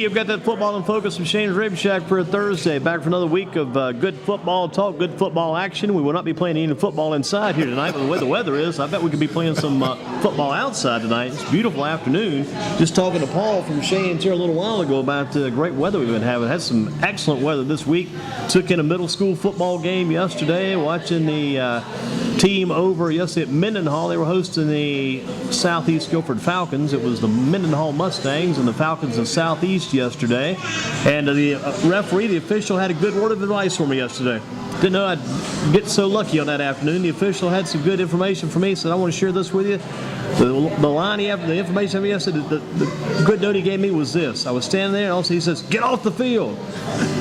you've got that football in focus from Shane's Rib Shack for a Thursday. Back for another week of good football talk, good football action. We will not be playing any football inside here tonight, but the way the weather is, I bet we could be playing some football outside tonight. It's a beautiful afternoon. Just talking to Paul from Shane's here a little while ago about the great weather we've been having. Had some excellent weather this week. Took in a middle school football game yesterday, watching the team over yesterday at Mendenhall. They were hosting the Southeast Guilford Falcons. It was the Mendenhall Mustangs and the Falcons in Southeast yesterday. And the referee, the official, had a good word of advice for me yesterday. Didn't know I'd get so lucky on that afternoon. The official had some good information for me, said I want to share this with you. The line he had, the information he said, the good note he gave me was this. I was standing there, and also he says, "Get off the field."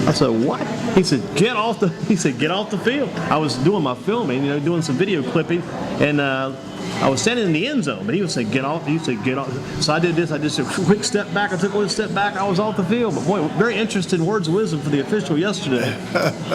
I said, "What?" He said, "Get off the." He said, "Get off the field." I was doing my filming, doing some video clipping, and I was standing in the end zone, but he would say, "Get off." He said, "Get off." So I did this. I just took a quick step back. I took one step back. I was off the field. But boy, very interesting words of wisdom for the official yesterday,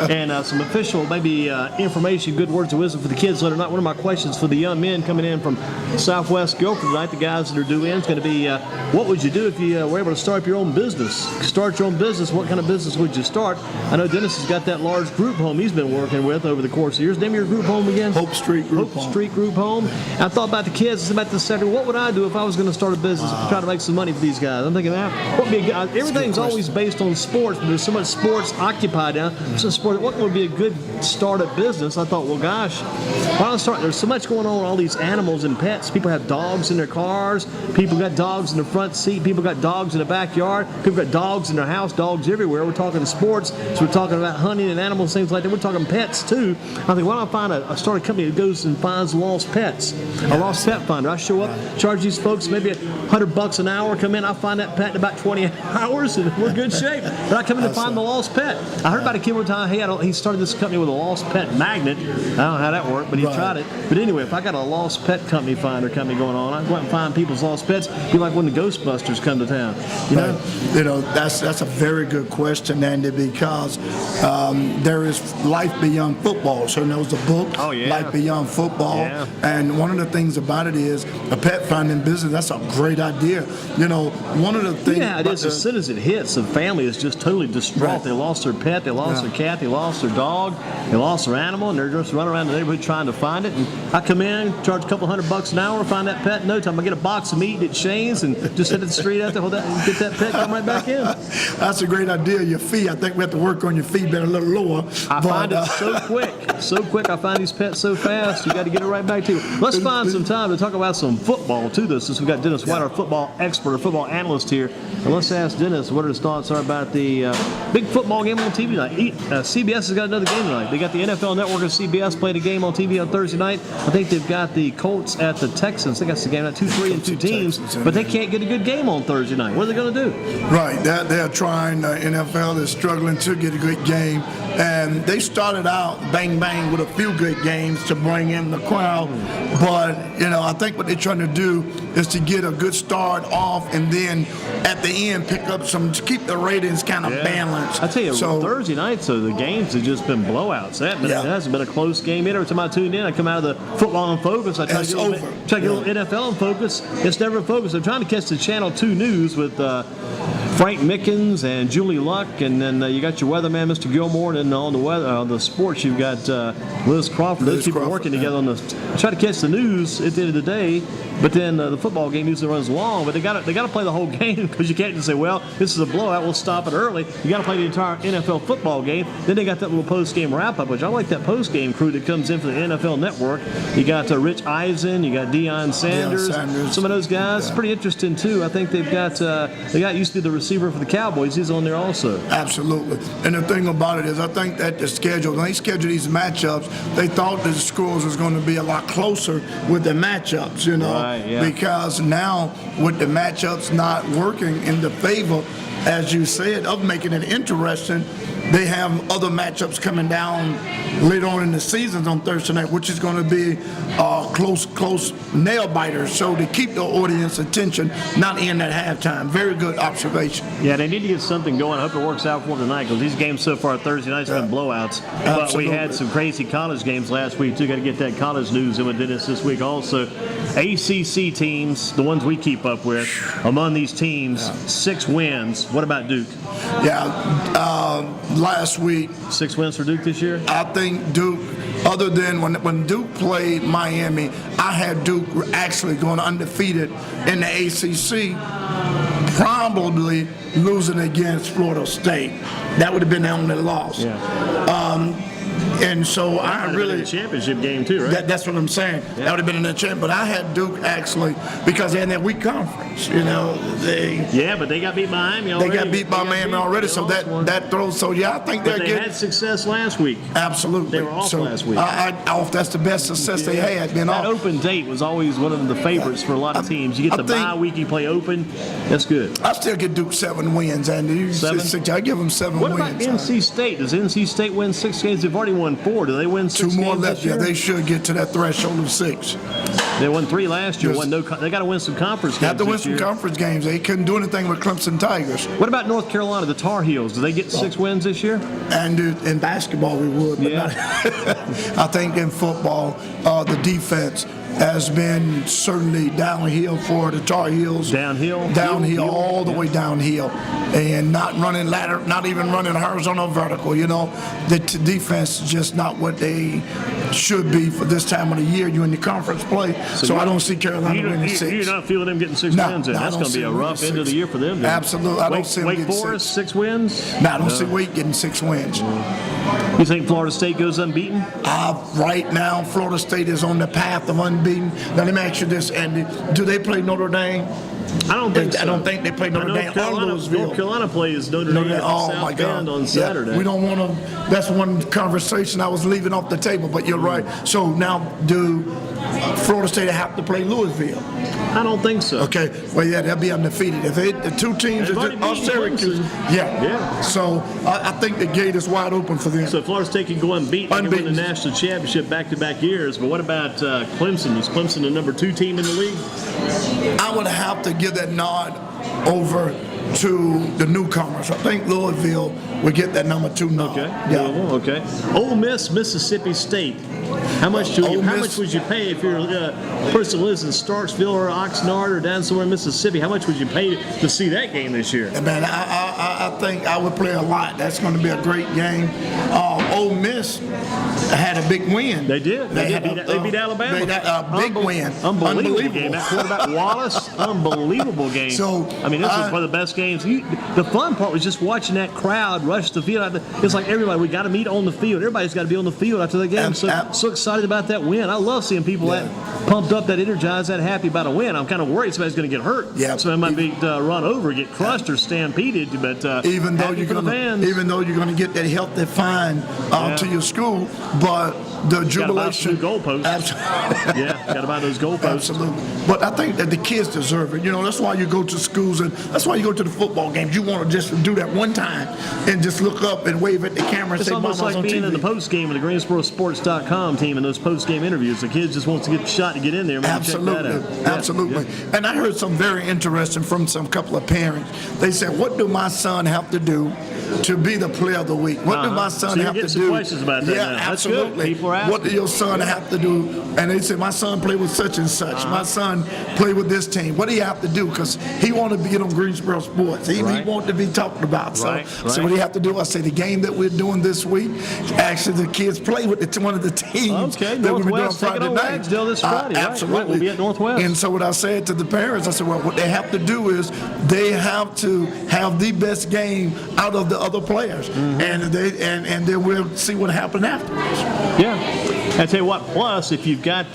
and some official maybe information, good words of wisdom for the kids later night. One of my questions for the young men coming in from Southwest Guilford tonight, the guys that are due in, is going to be, what would you do if you were able to start your own business? Start your own business. What kind of business would you start? I know Dennis has got that large group home he's been working with over the course of years. Name your group home again? Hope Street Group Home. Hope Street Group Home. I thought about the kids, about the Saturday. What would I do if I was going to start a business, try to make some money for these guys? I'm thinking, what would be a good, everything's always based on sports, but there's so much sports occupied now. So sport, what would be a good startup business? I thought, well, gosh, why don't I start? There's so much going on with all these animals and pets. People have dogs in their cars. People got dogs in the front seat. People got dogs in the backyard. People got dogs in their house. Dogs everywhere. We're talking sports, so we're talking about hunting and animals, things like that. We're talking pets too. I think, why don't I find start a company that goes and finds lost pets, a lost pet finder. I show up, charge these folks maybe $100 an hour. Come in, I find that pet in about 20 hours, and we're in good shape. But I come in to find the lost pet. I heard about a kid one time. He started this company with a lost pet magnet. I don't know how that worked, but he tried it. But anyway, if I got a lost pet company going on, I go out and find people's lost pets. Be like when the Ghostbusters come to town. You know, that's a very good question, Andy, because there is life beyond football. So there was a book, Life Beyond Football, and one of the things about it is a pet finding business. That's a great idea. One of the things. Yeah, it is. As soon as it hits, the family is just totally distraught. Right. They lost their pet, they lost their cat, they lost their dog, they lost their animal, and they're just running around the neighborhood trying to find it. And I come in, charge a couple $100 an hour, find that pet in no time. I get a box of meat at Shane's and just hit the street out there, get that pet, come right back in. That's a great idea. Your fee, I think we have to work on your fee better, a little lower. I find it so quick. So quick. I find these pets so fast. You got to get it right back to you. Let's find some time to talk about some football too. Since we got Dennis White, our football expert, our football analyst here, and let's ask Dennis what his thoughts are about the big football game on TV tonight. CBS has got another game tonight. They got the NFL Network and CBS played a game on TV on Thursday night. I think they've got the Colts at the Texans. I think that's the game. 2-3 and two teams, but they can't get a good game on Thursday night. What are they going to do? Right, they're trying. NFL is struggling to get a good game, and they started out bang bang with a few good games to bring in the crowd. But I think what they're trying to do is to get a good start off, and then at the end pick up some to keep the ratings kind of balanced. I tell you, Thursday night, so the games have just been blowouts. It hasn't been a close game either. Every time I tune in, I come out of the football in focus. I try to get a little NFL in focus. It's never in focus. I'm trying to catch the Channel 2 news with Frank Mickens and Julie Luck, and then you got your weatherman, Mr. Gilmore, and then on the weather, the sports, you've got Liz Crawford. Those people working together on this. Try to catch the news at the end of the day, but then the football game usually runs long. But they got to play the whole game because you can't just say, well, this is a blowout, we'll stop it early. You got to play the entire NFL football game. Then they got that little post-game wrap-up, which I like that post-game crew that comes in for the NFL Network. You got Rich Eisen, you got Deion Sanders, some of those guys. It's pretty interesting too. I think they've got used to be the receiver for the Cowboys. He's on there also. Absolutely. And the thing about it is, I think that the schedule, when they scheduled these matchups, they thought the scores was going to be a lot closer with the matchups, because now with the matchups not working in the favor, as you said, of making it interesting, they have other matchups coming down later on in the season on Thursday night, which is going to be close nail biters. So to keep the audience attention, not in at halftime. Very good observation. Yeah, they need to get something going. I hope it works out for them tonight because these games so far Thursday nights have been blowouts. But we had some crazy college games last week too. Got to get that college news in with Dennis this week also. ACC teams, the ones we keep up with, among these teams, 6 wins. What about Duke? Yeah, last week. 6 wins for Duke this year? I think Duke, other than when Duke played Miami, I had Duke actually going undefeated in the ACC, probably losing against Florida State. That would have been the only loss. Yeah. And so I really a championship game too, right? That's what I'm saying. Yeah. That would have been in the championship. But I had Duke actually because they had that weak conference. You know, but they got beat by Miami already. They got beat by Miami already, so that throws. So yeah, I think they had success last week. Absolutely, they were off last week. That's the best success they had. That open date was always one of the favorites for a lot of teams. You get the bye week, you play open. That's good. I still give Duke 7 wins, Andy. 7? I give them 7 wins. What about NC State? Does NC State win 6 games? They've already won 4. Do they win 6 games? 2 more left. This year? Yeah, they should get to that threshold of 6. They won 3 last year. They got to win some conference games. Have to win some conference games. They couldn't do anything with Clemson Tigers. What about North Carolina, the Tar Heels? Do they get 6 wins this year? And in basketball, we would. But I think in football, the defense has been certainly downhill for the Tar Heels. Downhill, all the way downhill, and not running ladder, not even running horizontal, vertical. You know, the defense is just not what they should be for this time of the year. You're in the conference play, so I don't see Carolina winning 6. You're not feeling them getting 6 wins. That's going to be a rough end of the year for them. Absolutely, I don't see them Wake getting Forest 6 wins. No, I don't see Wake getting 6 wins. You think Florida State goes unbeaten? Right now, Florida State is on the path of unbeaten. Now, let me ask you this, Andy. Do they play Notre Dame? I don't think so. I don't think they play Notre Dame or Louisville. North Carolina plays Notre Dame at South Bend on Saturday. Yeah, we don't want to. That's one conversation I was leaving off the table, but you're right. So now, do Florida State have to play Louisville? I don't think so. Okay. Well, yeah, they'll be undefeated. If the 2 teams are Syracuse. Yeah. So I think the gate is wide open for them. So Florida State can go unbeaten. They can win the national championship back-to-back years. But what about Clemson? Is Clemson the number 2 team in the league? I would have to give that nod over to the newcomers. I think Louisville would get that number 2 nod. Okay. Yeah. Okay. Ole Miss, Mississippi State. How much would you pay if you're a person who lives in Starksville or Oxnard or down somewhere in Mississippi? How much would you pay to see that game this year? Man, I think I would play a lot. That's going to be a great game. Ole Miss had a big win. They did. They beat Alabama. A big win. Unbelievable game. That quarterback Wallace, unbelievable game. So this was one of the best games. The fun part was just watching that crowd rush the field. It's like everybody, we got to meet on the field. Everybody's got to be on the field after the game. So excited about that win. I love seeing people that pumped up, that energized, that happy about a win. I'm kind of worried somebody's going to get hurt. Yeah. Somebody might be run over, get crushed, or stampeded. But even though you're going to get that healthy fine to your school, but the jubilation. Got to buy some new goalposts. Got to buy those goalposts. Absolutely. But I think that the kids deserve it. You know, that's why you go to schools and that's why you go to the football games. You want to just do that one time and just look up and wave at the camera and it's say, almost like being in the post game of the GreensboroSports.com team and those post game interviews. The kids just want to get the shot to get in there. Absolutely. Absolutely. Yeah. And I heard some very interesting from some couple of parents. They said, what do my son have to do to be the player of the week? What do my son have to do? Some questions about that. Yeah, now. absolutely. People are asking. What do your son have to do? And they said, my son played with such and such. My son played with this team. What do you have to do? Because he wanted to be on Greensboro Sports. He wanted to be talked about. So what do you have to do? I say the game that we're doing this week, actually the kids play with one of the teams that we'll be doing Friday night. This Friday, absolutely. We'll be at Northwest. And so what I said to the parents, I said, well, what they have to do is they have to have the best game out of the other players. And then we'll see what happens afterwards. Yeah. I tell you what, plus if you've got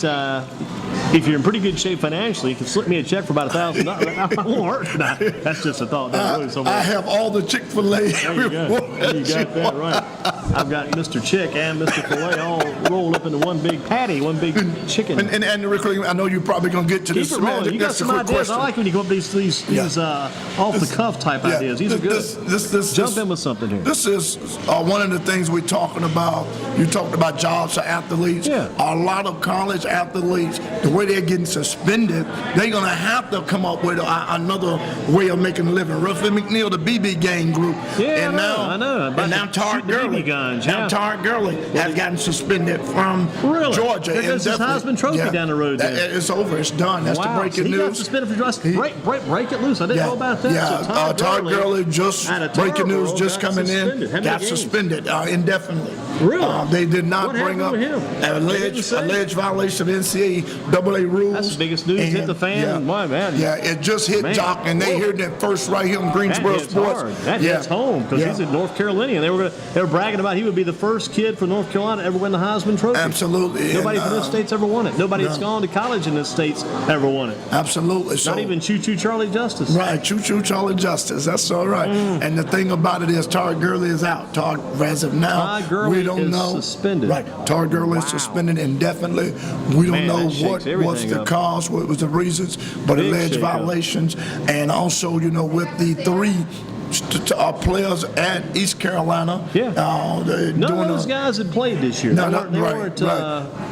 if you're in pretty good shape financially, you can slip me a check for about $1,000. I won't hurt. Nah, that's just a thought. I have all the Chick-fil-A. There you go. You got that right. I've got Mr. Chick and Mr. Filet all rolled up into one big patty, one big chicken. And Rick, I know you're probably going to get to Keep this. it rolling. You got some ideas. I like when you go up these off the cuff type ideas. These are good. Jump in with something here. This is one of the things we're talking about. You talked about jobs for athletes. Yeah. A lot of college athletes, the way they're getting suspended, they're going to have to come up with another way of making a living. Ruffin McNeil, the BB gang group. Yeah, and I know. And now Todd Gurley. Now Todd Gurley has gotten suspended from Georgia. There goes his Heisman Trophy down the road. It's over. It's done. That's the breaking news. He got suspended for just break it loose. I didn't know about that. Yeah, so Todd Gurley just breaking news, just coming in, got suspended indefinitely. Really? They did not bring up alleged violation of NCAA rules. That's the biggest news. Hit the fan. Why, man? Yeah, it just hit Jock, and they heard that first right here on Greensboro Sports. That hits home because he's in North Carolina. And they were bragging about he would be the first kid from North Carolina to ever win the Heisman Trophy. Absolutely. Nobody from this state's ever won it. Nobody that's gone to college in this state's ever won it. Absolutely. Not even Choo Choo Charlie Justice. Right, Choo Choo Charlie Justice. That's all right. And the thing about it is Todd Gurley is out. As of now, we don't know. Suspended. Right. Todd Gurley is suspended indefinitely. We don't know what was the cause, what was the reasons, but alleged violations. And also, with the three players at East Carolina. Yeah. None of those guys had played this year. They weren't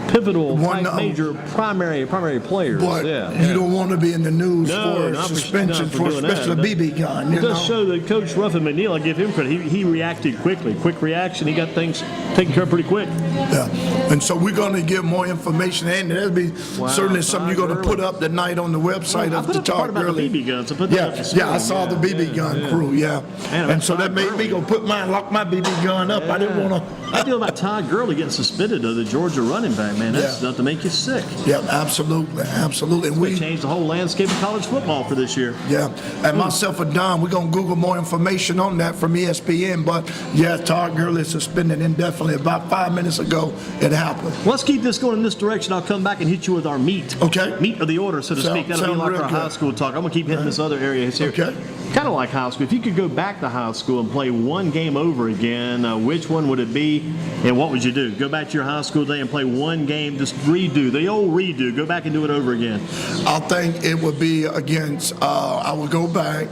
pivotal, major, primary players. But you don't want to be in the news for suspension for especially a BB gun. It does show that Coach Ruffin McNeil, I give him credit, he reacted quickly. Quick reaction. He got things taken care of pretty quick. Yeah. And so we're going to give more information. And that'll be certainly something you're going to put up tonight on the website of the Todd Gurley. BB guns. I saw the BB gun crew. Yeah. And so that made me go lock my BB gun up. I didn't want to. I feel about Todd Gurley getting suspended of the Georgia running back, man. That's enough to make you sick. Yeah, absolutely. And we changed the whole landscape of college football for this year. Yeah. And myself and Don, we're going to Google more information on that from ESPN. But, Todd Gurley is suspended indefinitely. About 5 minutes ago, it happened. Let's keep this going in this direction. I'll come back and hit you with our meat. Okay. Meat of the order, so to speak. That'll be like our high school talk. I'm going to keep hitting this other area here. Okay. Kind of like high school. If you could go back to high school and play one game over again, which one would it be, and what would you do? Go back to your high school day and play one game, just redo, the old redo. Go back and do it over again. I think it would be against, I would go back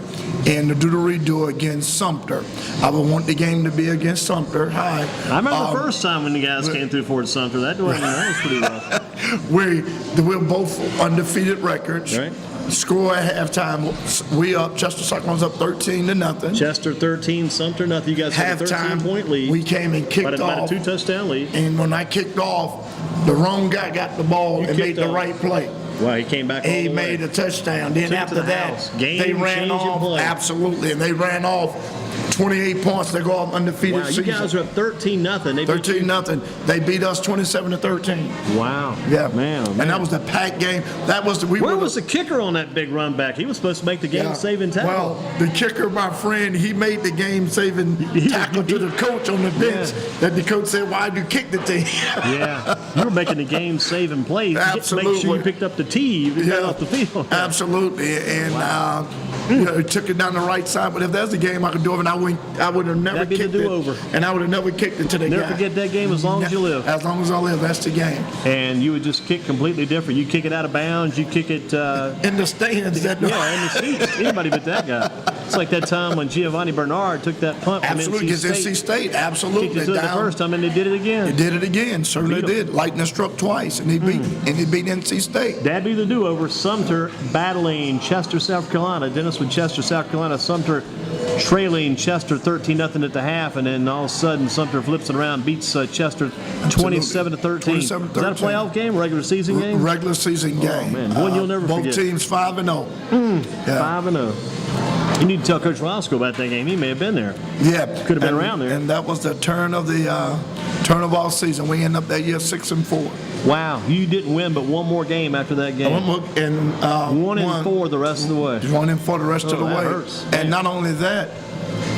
and do the redo against Sumter. I would want the game to be against Sumter High. I remember the first time when the guys came through Fort Sumter. That was pretty rough. We're both undefeated records. Right. Score at halftime. We up. Chester Cyclones up 13-0. Chester 13, Sumter nothing. You guys had a 13-point lead. We came and kicked off. About a 2-touchdown lead. And when I kicked off, the wrong guy got the ball and made the right play. Well, he came back. He made a touchdown. Then after that, they ran off. Absolutely, and they ran off 28 points. They go off undefeated. Wow, you guys are up 13-0. 13-0. They beat us 27-13. Wow. Yeah, man. And that was the packed game. That was the. Where was the kicker on that big run back? He was supposed to make the game-saving tackle. Well, the kicker, my friend, he made the game-saving tackle to the coach on the bench. That the coach said, "Why'd you kick the team?" You were making the game-saving plays. Absolutely. Make sure you picked up the tee. You got off the field. Absolutely. And he took it down the right side. But if there's a game I could do it, and I would have never kicked it. And I would have never kicked it to the guy. Never forget that game as long as you live. As long as I live, that's the game. And you would just kick completely different. You kick it out of bounds. You kick it in the stands. In the seats. Anybody but that guy. It's like that time when Giovanni Bernard took that punt from Absolutely, NC State. NC State. Absolutely. Kicked it the first time, and they did it again. They did it again. Certainly did. Lightning struck twice, and he beat NC State. That'd be the do-over. Sumter battling Chester, South Carolina. Dennis with Chester, South Carolina. Sumter trailing Chester 13-0 at the half, and then all of a sudden Sumter flips it around, beats Chester 27-13. Is that a playoff game, regular season game? Regular season game. Man, one you'll never forget. Both teams 5-0. 5-0. You need to tell Coach Roscoe about that game. He may have been there. Yeah, could have been around there. And that was the turn of all season. We ended up that year 6-4. Wow, you didn't win but one more game after that game. 1-4 the rest of the way. 1-4 the rest of the way. Hurts. And not only that,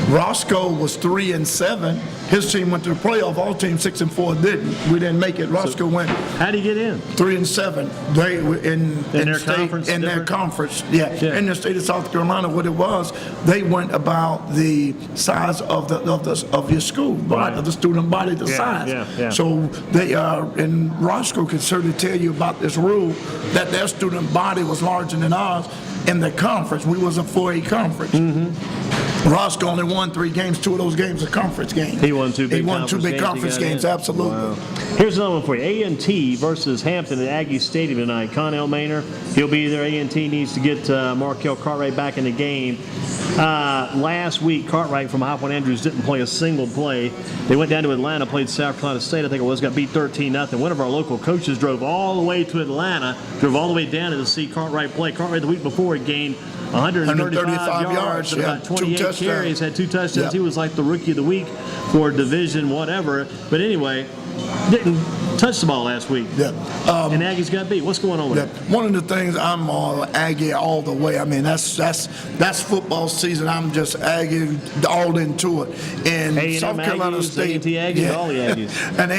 Roscoe was 3-7. His team went to the playoff. All teams 6-4 didn't. We didn't make it. Roscoe went. How do you get in? 3-7. They were in their state, conference. In their conference, yeah. In the state of South Carolina, what it was, they went about the size of your school, Right. of the student body, the size. Yeah. So they are, and Roscoe can certainly tell you about this rule that their student body was larger than ours in the conference. We was a 4A conference. Roscoe only won 3 games. 2 of those games are conference games. He won 2 big conference games. Absolutely. Wow. Here's another one for you. A&T versus Hampton at Aggie Stadium tonight. Connell Maynor, he'll be there. A&T needs to get Markel Cartwright back in the game. Last week, Cartwright from High Point Andrews didn't play a single play. They went down to Atlanta, played South Carolina State, I think it was, got beat 13-0. One of our local coaches drove all the way to Atlanta, drove all the way down to see Cartwright play. Cartwright the week before had gained 135 yards and about 28 carries, had 2 touchdowns. Yep. He was like the rookie of the week for division, whatever. But anyway, didn't touch the ball last week. Yeah. And Aggies got beat. What's going on with that? One of the things, I'm Aggie all the way. I mean, that's football season. I'm just Aggie all into it. And South Carolina State, Aggies, all the Aggies. and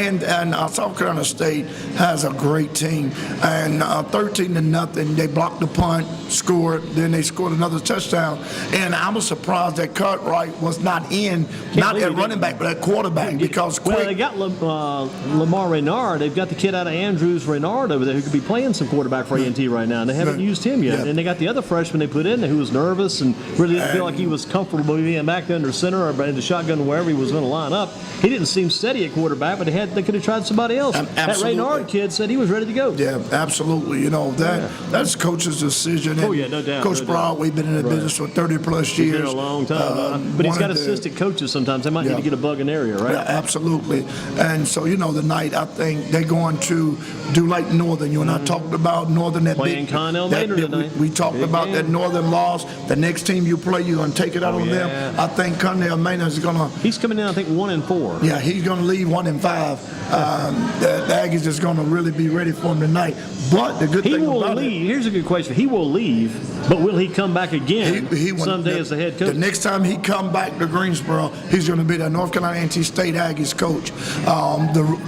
South Carolina State has a great team. And 13-0, they blocked the punt, scored, then they scored another touchdown. And I was surprised that Cartwright was not at running back, but at quarterback because well, they got Lamar Renard. They've got the kid out of Andrews, Renard, over there, who could be playing some quarterback for A&T right now, and they haven't used him yet. And they got the other freshman they put in there who was nervous and really didn't feel like he was comfortable being back there under center or in the shotgun wherever he was going to line up. He didn't seem steady at quarterback, but they could have tried somebody else. That Renard kid said he was ready to go. Yeah, absolutely. You know, that's coach's decision. Oh, yeah, no doubt. Coach Broadway been in the business for 30-plus years. He's been a long time. But he's got assistant coaches sometimes. They might need to get a bug in the area, right? Yeah, absolutely. And so, tonight I think they're going to do like Northern. You and I talked about Northern. Playing Connell later tonight. We talked about that Northern loss. The next team you play, you're going to take it out on them. I think Connell Maynor is going to. He's coming in, I think, 1-4. Yeah, he's going to leave 1-5. The Aggies is going to really be ready for him tonight. But the good thing about leave. Here's a good question. He will leave, but will he come back again someday as the head coach? The next time he come back to Greensboro, he's going to be the North Carolina A&T State Aggies coach.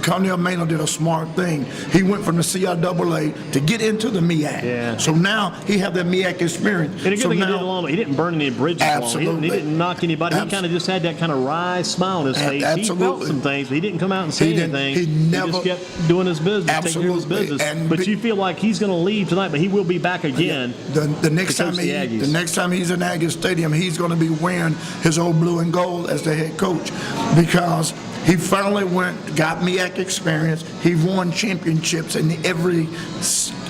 Connell Maynor did a smart thing. He went from the CIAA to get into the MEAC. Yeah. So now he have that MEAC experience. And a good thing he didn't burn any bridges. Absolutely. He didn't knock anybody. He kind of just had that kind of wry smile on his face. Absolutely. He felt some things, but he didn't come out and say anything. He just kept doing his business, taking care of his business. But you feel like he's going to leave tonight, but he will be back again. The next time he's in Aggie Stadium, he's going to be wearing his old blue and gold as the head coach because he finally got MEAC experience. He won championships in every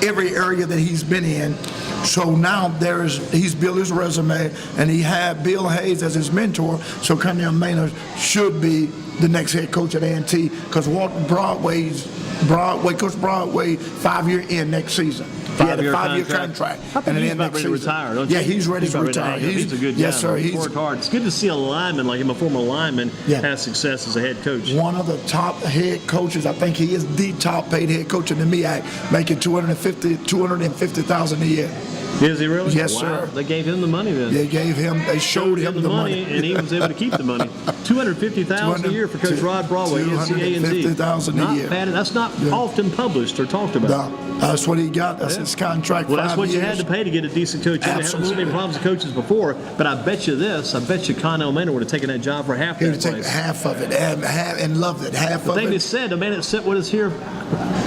area that he's been in. So now he's built his resume, and he had Bill Hayes as his mentor. So Connell Maynor should be the next head coach at A&T because Coach Broadway, 5-year end next season. He had a 5-year contract. I think he's about ready to retire, don't you? Yeah, he's ready to retire. He's a good guy. Yes, sir. He's worked hard. It's good to see a lineman like him, a former lineman, have success as a head coach. One of the top head coaches. I think he is the top paid head coach in the MEAC, making $250,000 a year. Is he really? Yes, sir. They gave him the money then. They showed him the money. And he was able to keep the money. $250,000 a year for Coach Rod Broadway. $250,000 a year. Bad. That's not often published or talked about. No, that's what he got. That's his contract. Well, that's what you had to pay to get a decent coach. You haven't so many problems with coaches before, but I bet you Connell Maynor would have taken that job for half that price. He would have taken half of it and loved it. The thing they said, the man that sat with us here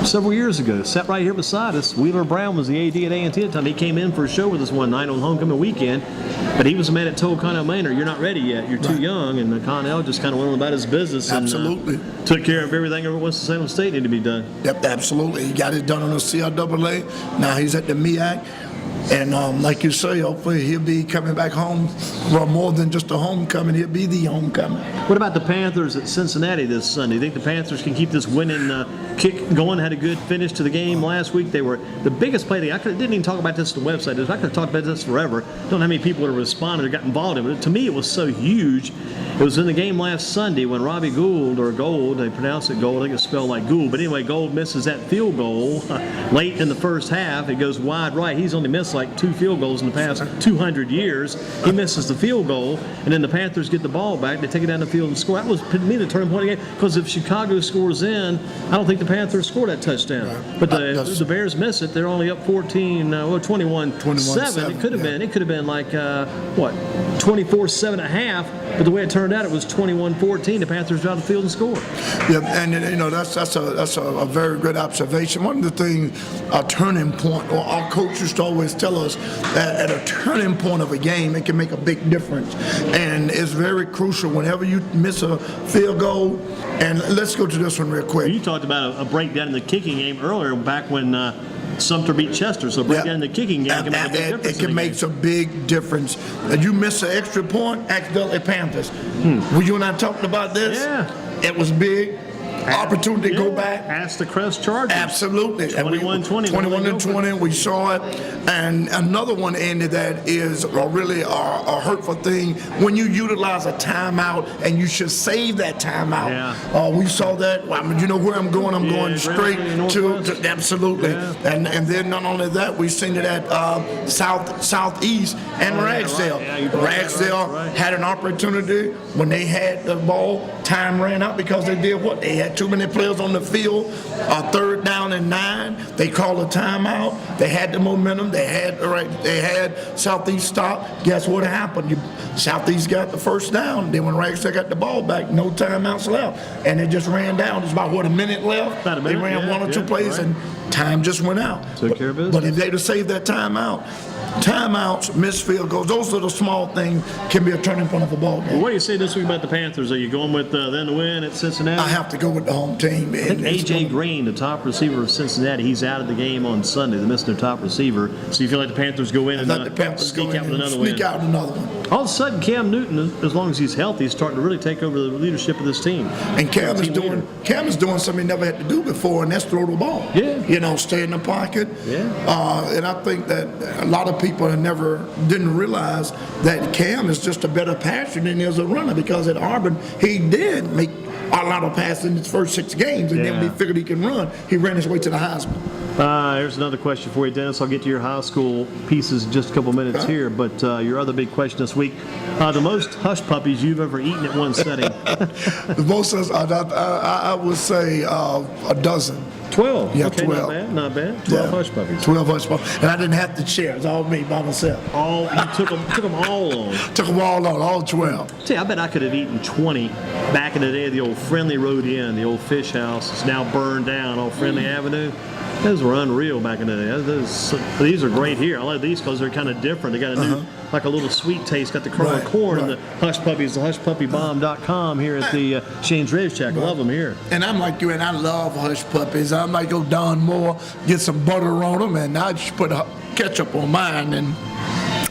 several years ago, sat right here beside us. Wheeler Brown was the AD at A&T at the time. He came in for a show with us one night on homecoming weekend, but he was the man that told Connell Maynor, "You're not ready yet. You're too young." And Connell just kind of went on about his business and took care of everything over at Winston-Salem State needed to be done. Yep, absolutely. He got it done on the CIAA. Now he's at the MEAC. And like you say, hopefully he'll be coming back home for more than just a homecoming. He'll be the homecoming. What about the Panthers at Cincinnati this Sunday? You think the Panthers can keep this winning kick going? Had a good finish to the game last week. They were the biggest play. Didn't even talk about this on the website. I could have talked about this forever. Don't know how many people would have responded or got involved in it. But to me, it was so huge. It was in the game last Sunday when Robbie Gould, or Gold, they pronounce it Gold. I think it's spelled like Gould. But anyway, Gold misses that field goal late in the first half. It goes wide right. He's only missed like 2 field goals in the past 200 years. He misses the field goal, and then the Panthers get the ball back. They take it down the field and score. That was, to me, the turning point of the game, because if Chicago scores in, I don't think the Panthers score that touchdown. Right. But the Bears miss it. They're only up 21-7. It could have been. It could have been like, 24-7 at half. But the way it turned out, it was 21-14. The Panthers drive the field and score. Yeah, and that's a very good observation. One of the things, a turning point, or our coach used to always tell us that at a turning point of a game, it can make a big difference. And it's very crucial whenever you miss a field goal. And let's go to this one real quick. You talked about a breakdown in the kicking game earlier, back when Sumter beat Chester. So breakdown in the kicking game can make a big difference. It can make a big difference. And you miss an extra point, accidentally Panthers. Were you and I talking about this? Yeah. It was big. Opportunity to go back. Past the Crest Chargers. Absolutely. 21-20. 21-20. We saw it. And another one ended that is really a hurtful thing when you utilize a timeout, and you should save that timeout. Yeah. We saw that. I mean, you know where I'm going? I'm going straight to absolutely. Yeah. And then not only that, we've seen it at Southeast and Ragsdale. Ragsdale had an opportunity when they had the ball. Time ran out because they did what? They had too many players on the field. 3rd down and 9. They called a timeout. They had the momentum. They had Southeast stop. Guess what happened? Southeast got the first down. Then when Ragsdale got the ball back, no timeouts left, and it just ran down. There's about a minute left. About a minute, they ran one or two plays, and time just went out. Took care of business. But if they'd have saved that timeout, timeouts, missed field goals, those little small things can be a turning point of a ball game. Well, what do you say this week about the Panthers? Are you going with them to win at Cincinnati? I have to go with the home team. I think A.J. Green, the top receiver of Cincinnati, he's out of the game on Sunday. They're missing their top receiver. So you feel like the Panthers go in and sneak out with another win? Out another one. All of a sudden, Cam Newton, as long as he's healthy, is starting to really take over the leadership of this team. And Cam is doing something he never had to do before, and that's throw the ball. Yeah. Stay in the pocket. Yeah. And I think that a lot of people didn't realize that Cam is just a better passer than he is a runner, because at Auburn he did make a lot of passes in his first 6 games, and then when he figured he can run, he ran his way to the Heisman. Here's another question for you, Dennis. I'll get to your high school pieces in just a couple minutes here, but your other big question this week, the most hush puppies you've ever eaten at one setting. The most, I would say a dozen. 12. Yeah, okay, 12. Not bad. 12 hush puppies. 12 hush puppies. And I didn't have the chair. It was all me by myself. You took them all on. Took them all on, all 12. See, I bet I could have eaten 20 back in the day of the old Friendly Road Inn, the old fish house. It's now burned down on Friendly Avenue. Those were unreal back in the day. These are great here. I like these because they're kind of different. They got a new, like a little sweet taste. Got the kernel of corn and the hush puppies, the hushpuppybomb.com here at the Shane's Rib Shack. Love them here. And I'm like you, and I love hush puppies. I might go down more, get some butter on them, and I just put ketchup on mine, and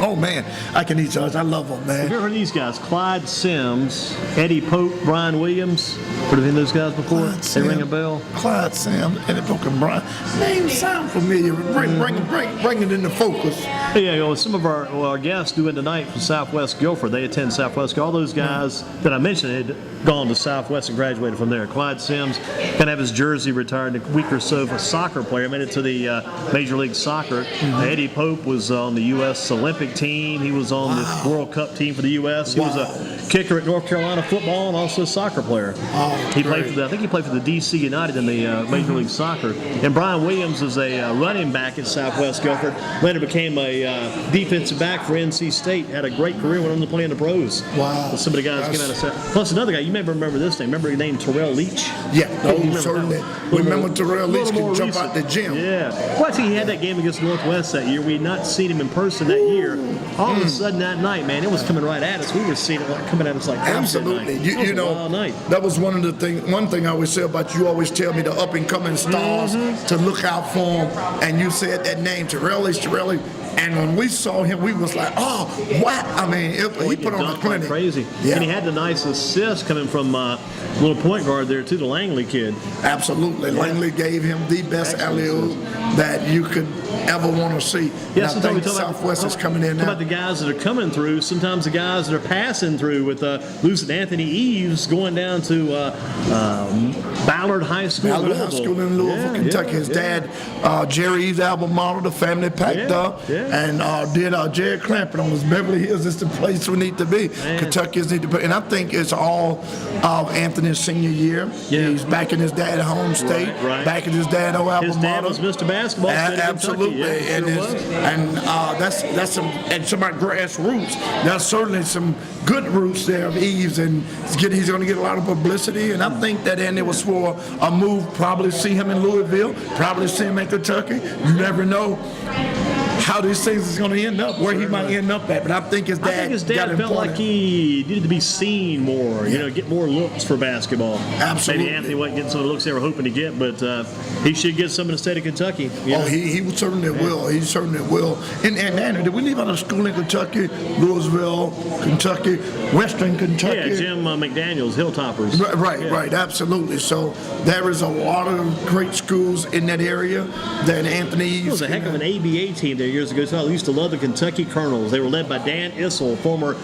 oh man, I can eat those. I love them, man. Have you ever heard of these guys? Clyde Sims, Eddie Pope, Brian Williams. Heard of any of those guys before? They ring a bell? Clyde Sims, Eddie Pope, and Brian. Names sound familiar. Bring it into focus. Yeah, some of our guests doing tonight from Southwest Guilford. They attend Southwest. All those guys that I mentioned had gone to Southwest and graduated from there. Clyde Sims can have his jersey retired in a week or so. A soccer player, made it to the Major League Soccer. Eddie Pope was on the U.S. Olympic team. He was on the World Cup team for the U.S. He was a kicker at North Carolina football and also a soccer player. I think he played for the D.C. United in the Major League Soccer. And Brian Williams is a running back at Southwest Guilford. Later became a defensive back for NC State. Had a great career, went on to play in the pros. Wow. So some of the guys came out of South. Plus another guy, you may remember this name. Remember his name, Terrell Leach? Yeah, certainly. Remember Terrell Leach can jump out the gym. Yeah. Well, I think he had that game against Northwest that year. We had not seen him in person that year. All of a sudden that night, man, it was coming right at us. We were seeing it coming at us like absolutely. You know, that was one of the things. One thing I always say about you, always tell me the up and coming stars to look out for them. And you said that name, Terrell Leach. And when we saw him, we was like, oh, what? I mean, he put on a clinic. Crazy. Yeah. And he had the nice assist coming from little point guard there, too, the Langley kid. Absolutely. Yeah. Langley gave him the best alley-oop that you could ever want to see. Yeah, and I think Southwest is coming in now. About the guys that are coming through, sometimes the guys that are passing through with losing Anthony Eves going down to Ballard High School. Ballard High School in Louisville, Kentucky. His dad, Jerry Eves, alma mater, the family packed up and did Jared Clampett on his Beverly Hills. Is the place we need to be. Kentuckians need to be. And I think it's all of Anthony's senior year. Yeah. He's back in his dad's home state, back in his dad's alma mater. His dad was Mr. Basketball. Absolutely. That's some grassroots. That's certainly some good roots there of Eves, and he's going to get a lot of publicity. And I think that Andy was for a move. Probably see him in Louisville. Probably see him in Kentucky. You never know how these things is going to end up, where he might end up at. But I think his dad felt like he needed to be seen more, get more looks for basketball. Absolutely. Maybe Anthony wasn't getting some of the looks they were hoping to get, but he should get some in the state of Kentucky. He certainly will. He certainly will. And Andy, did we leave out a school in Kentucky? Louisville, Kentucky, Western Kentucky. Yeah, Jim McDaniels, Hilltoppers. Right, absolutely. So there is a lot of great schools in that area that Anthony Eves. It was a heck of an ABA team there years ago. So I used to love the Kentucky Colonels. They were led by Dan Issel, former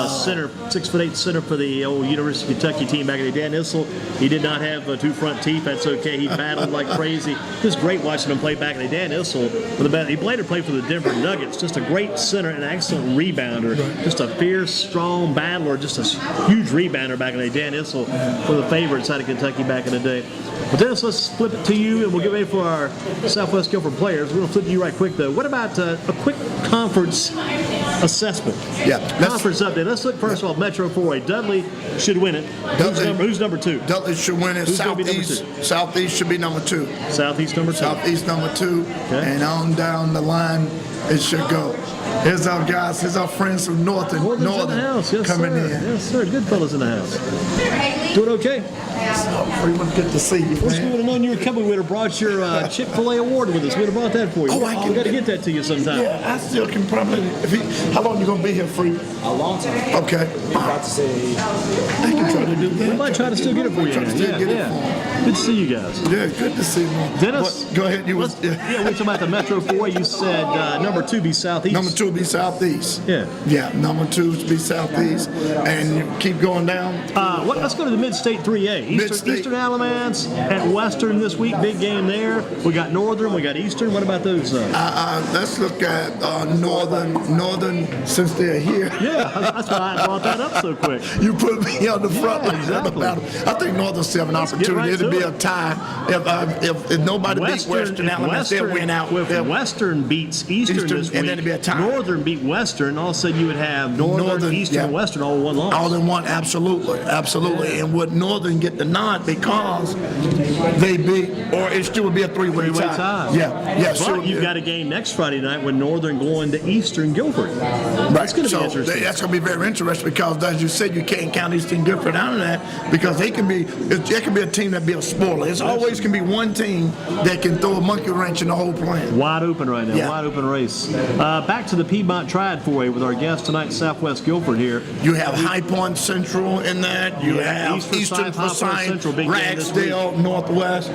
center, 6'8" center for the old University of Kentucky team back in the day. Dan Issel, he did not have two front teeth. That's okay. He battled like crazy. Just great watching him play back in the day. Dan Issel, he later played for the Denver Nuggets. Just a great center and an excellent rebounder. Just a fierce, strong battler. Just a huge rebounder back in the day. Dan Issel, one of the favorites out of Kentucky back in the day. Well, Dennis, let's flip it to you, and we'll get ready for our Southwest Guilford players. We're going to flip to you right quick, though. What about a quick conference assessment? Yeah. Conference update. Let's look first of all, Metro 4A. Dudley should win it. Who's number 2? Dudley should win it. Southeast should be number 2. Southeast number 2. Southeast number 2. Okay. And on down the line, it should go. Here's our guys. Here's our friends from Northern in the house. Yes, coming in. Yes, sir. Good fellas in the house. Doing okay? Everyone good to see you, man. We would have known you were coming. We would have brought your Chick-fil-A award with us. We would have brought that for you. We got to get that to you sometime. Yeah, I still can probably. How long you gonna be here, Free? A long time. Okay. About to say. I can try to do that. We might try to still get it for you. Good to see you guys. Yeah, good to see you. Dennis, go ahead. We're talking about the Metro 4. You said number 2 be Southeast. Number 2 be Southeast. Yeah. Number 2 be Southeast, and you keep going down. Let's go to the Mid-State 3A. Eastern Alamance at Western this week. Big game there. We got Northern. We got Eastern. What about those? Let's look at Northern since they're here. Yeah, that's why I brought that up so quick. You put me on the front line. Exactly. I think Northern still have an opportunity. It'll be a tie. If nobody beats Western Alamance, they'll win out. If Western beats Eastern this week, and then it'll be a tie. Northern beat Western, all of a sudden you would have Northern Eastern, and Western all in one loss. All in one, absolutely. Yeah. And would Northern get the nod because they beat, or it still would be a three-way tie. Yeah. But you've got a game next Friday night with Northern going to Eastern Guilford. Right. That's going to be interesting. That's going to be very interesting because, as you said, you can't count Eastern Guilford out of that because it can be a team that be a spoiler. It's always can be one team that can throw a monkey wrench in the whole plan. Wide open right now. Wide open race. Back to the Piedmont Triad 4A with our guest tonight, Southwest Guilford here. You have High Point Central in that. You have Eastern Forsyth, Ragsdale, Northwest.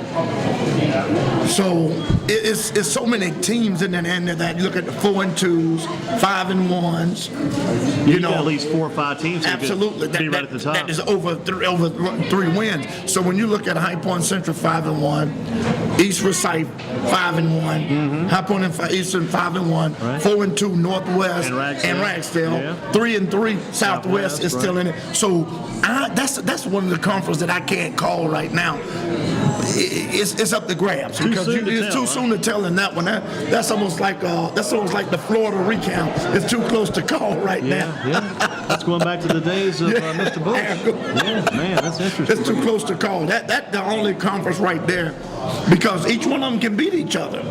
So it's so many teams in that end that you look at the 4 and 2s, 5 and 1s. You know, at least 4 or 5 teams. Absolutely, be right at the top. That is over 3 wins. So when you look at High Point Central 5 and 1, East Forsyth 5 and 1, High Point and Eastern 5 and 1, 4 and 2 Northwest and Ragsdale, 3 and 3 Southwest is still in it. So that's one of the conferences that I can't call right now. It's up to grabs because it's too soon to tell in that one. That's almost like the Florida recount. It's too close to call right now. That's going back to the days of Mr. Bush. Man, that's interesting. It's too close to call. That's the only conference right there because each one of them can beat each other.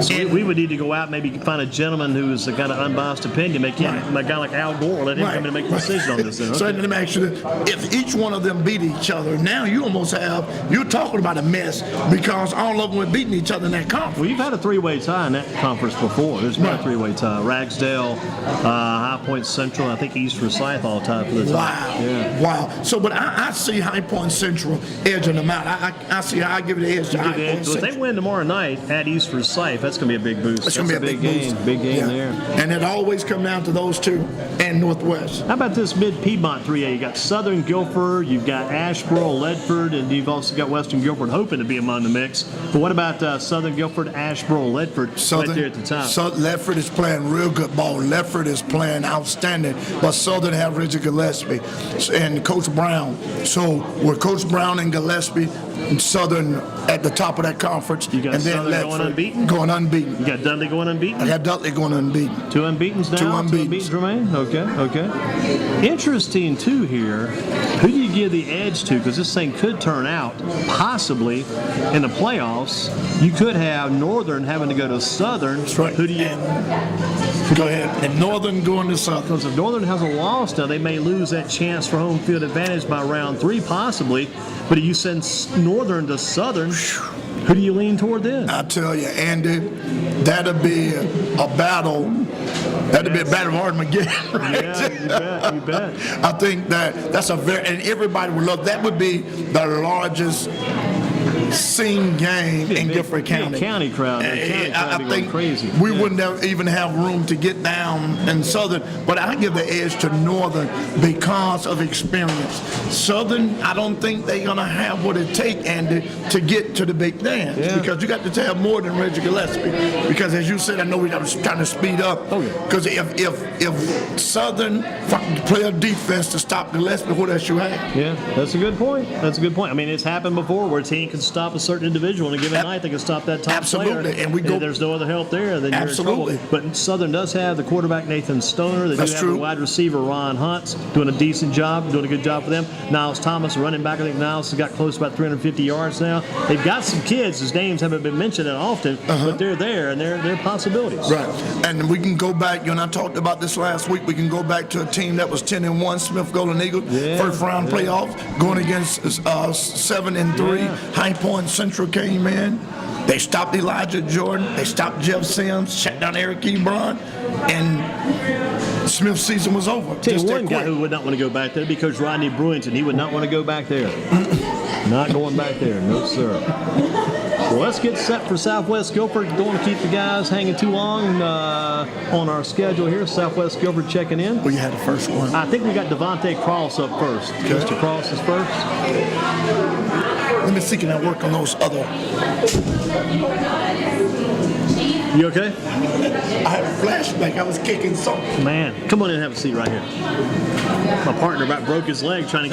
So we would need to go out and maybe find a gentleman who's a kind of unbiased opinion. A guy like Al Gore, let him come in and make a decision on this. So let me ask you this. If each one of them beat each other, now you're talking about a mess because all of them were beating each other in that conference. Well, you've had a 3-way tie in that conference before. There's been a 3-way tie. Ragsdale, High Point Central, I think East Forsyth all tied for the tie. Wow. So, but I see High Point Central edging them out. I give it the edge to High Point Central. If they win tomorrow night at East Forsyth, That's going to be a big boost. It's going to be a big game. boost. Big game Yeah. there. And it always come down to those two and Northwest. How about this mid-Piedmont 3A? You got Southern Guilford, you've got Asheboro, Ledford, and you've also got Western Guilford hoping to be among the mix. But what about Southern Guilford, Asheboro, Ledford right there at the top? Ledford is playing real good ball. Ledford is playing outstanding. But Southern have Richard Gillespie and Coach Brown. So with Coach Brown and Gillespie, and Southern at the top of that conference. You got and then Southern Ledford going unbeaten? Going unbeaten. You got Dudley going unbeaten? I got Dudley going unbeaten. Two unbeatens now? Two unbeatens remain? Okay. Interesting, too, here. Who do you give the edge to? Because this thing could turn out, possibly, in the playoffs. You could have Northern having to go to Southern. That's right. Who do you... Go ahead. And Northern going to Southern. Because if Northern has a loss now, they may lose that chance for home field advantage by round 3, possibly. But if you send Northern to Southern, who do you lean toward then? I tell you, Andy, that'll be a battle. That'll be a battle of Armageddon. Right? Yeah, you bet. I think that's a very, and everybody would love, that would be the largest seen game in Guilford County. County crowd. I think crazy. We wouldn't even have room to get down in Southern, but I give the edge to Northern because of experience. Southern, I don't think they're going to have what it takes, Andy, to get to the big dance because you got to have more than Reggie Gillespie. Because as you said, I know we're trying to speed up. Because if Southern play a defense to stop Gillespie, what else you have? Yeah, that's a good point. I mean, it's happened before where a team can stop a certain individual in a given night. They can stop that top player. And we go. There's no other help there. Then you're in trouble. But Southern does have the quarterback Nathan Stoner. They do have the wide receiver Ron Hunt's doing a decent job, doing a good job for them. Niles Thomas, running back. I think Niles has got close to about 350 yards now. They've got some kids whose names haven't been mentioned that often, but they're there and they're possibilities. Right. And we can go back. You and I talked about this last week. We can go back to a team that was 10-1, Smith Golden Eagles, first round playoffs, going against 7-3. High Point Central came in. They stopped Elijah Jordan. They stopped Jeff Sims, shut down Eric Ebron, and Smith's season was over. Tell you one guy who would not want to go back there because Rodney Brewington. He would not want to go back there. Not going back there. No, sir. Well, let's get set for Southwest Guilford. Don't want to keep the guys hanging too long on our schedule here. Southwest Guilford checking in. Well, you had the first one. I think we got Devontae Cross up first. Okay. Mr. Cross is first. Let me see, can I work on those other? You okay? I had a flashback. I was kicking something. Man, come on in and have a seat right here. My partner about broke his leg trying to get